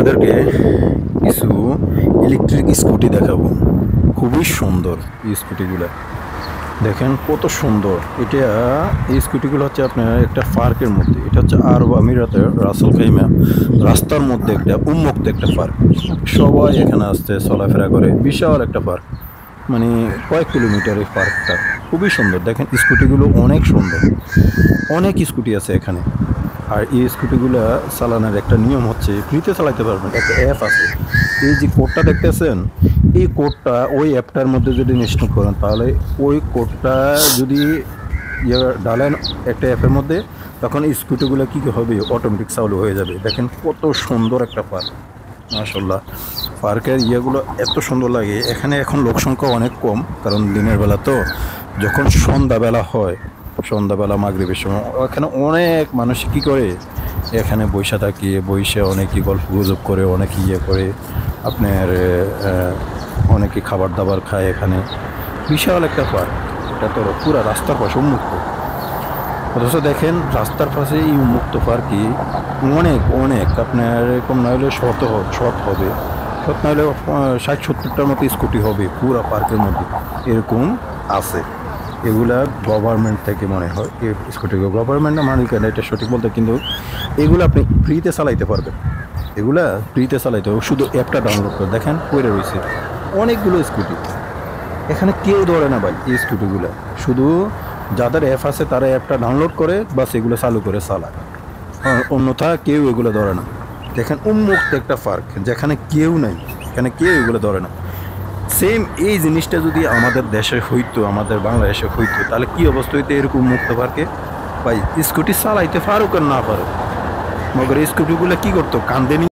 আপনাদেরকে কিছু electric scooty দেখাবো। খুবই সুন্দর এই স্কুটিগুলো, দেখেন কত সুন্দর। এটা এই স্কুটিগুলো হচ্ছে আপনার একটা পার্কের মধ্যে, এটা হচ্ছে আরব আমিরাতের রাসেল খাইমা রাস্তার মধ্যে একটা উন্মুক্ত একটা পার্ক। সবাই এখানে আসতে চলাফেরা করে, বিশাল একটা পার্ক, মানে কয়েক কিলোমিটার এই পার্কটা। খুবই সুন্দর, দেখেন স্কুটিগুলো অনেক সুন্দর, অনেক স্কুটি আছে এখানে। আর এই স্কুটিগুলো চালানোর একটা নিয়ম হচ্ছে ফ্রিতে চালাতে পারবেন, একটা অ্যাপ আছে। এই যে কোডটা দেখতেছেন, এই কোডটা ওই অ্যাপটার মধ্যে যদি ইনস্টল করেন, তাহলে ওই কোডটা যদি ডালেন একটা অ্যাপের মধ্যে, তখন এই স্কুটিগুলো কী হবে, অটোমেটিক চালু হয়ে যাবে। দেখেন কত সুন্দর একটা পার্ক, মাশাআল্লাহ। পার্কের ইয়েগুলো এত সুন্দর লাগে। এখানে এখন লোক সংখ্যা অনেক কম, কারণ দিনের বেলা তো, যখন সন্ধ্যাবেলা হয়, সন্ধ্যাবেলা মাগরিবের সময় এখানে অনেক মানুষ কী করে, এখানে বৈশা থাকে, বৈশা অনেকে গল্প গুজব করে, অনেকে ইয়ে করে, আপনার অনেকে খাবার দাবার খায় এখানে। বিশাল একটা পার্ক, এটা তো পুরা রাস্তার পাশে উন্মুক্ত। অথচ দেখেন রাস্তার পাশে এই উন্মুক্ত পার্কই অনেক অনেক আপনার এরকম না হলে শত হবে, শত না হলে 60-70টার মতো স্কুটি হবে পুরা পার্কের মধ্যে, এরকম আছে। এগুলা গভর্নমেন্ট থেকে মনে হয় এই স্কুটিগুলো, গভর্নমেন্ট না মানে কেন এটা সঠিক বলতে, কিন্তু এগুলো আপনি ফ্রিতে চালাইতে পারবেন। এগুলা ফ্রিতে চালাইতে হবে, শুধু অ্যাপটা ডাউনলোড করে। দেখেন পড়ে রয়েছে অনেকগুলো স্কুটি, এখানে কেউ ধরে না ভাই এই স্কুটিগুলো, শুধু যাদের অ্যাপ আছে তারা অ্যাপটা ডাউনলোড করে বা সেগুলো চালু করে চালায়, অন্যথা কেউ এগুলো ধরে না। দেখেন উন্মুক্ত একটা পার্ক, যেখানে কেউ নাই, এখানে কেউ এগুলো ধরে না। সেম এই জিনিসটা যদি আমাদের দেশে হইতো, আমাদের বাংলাদেশে হইতো, তাহলে কি অবস্থা হইতো এরকম মুক্ত পার্কে? ভাই স্কুটি চালাইতে পারুক আর না পারুক, মগর স্কুটিগুলো কি করতো, কান্দে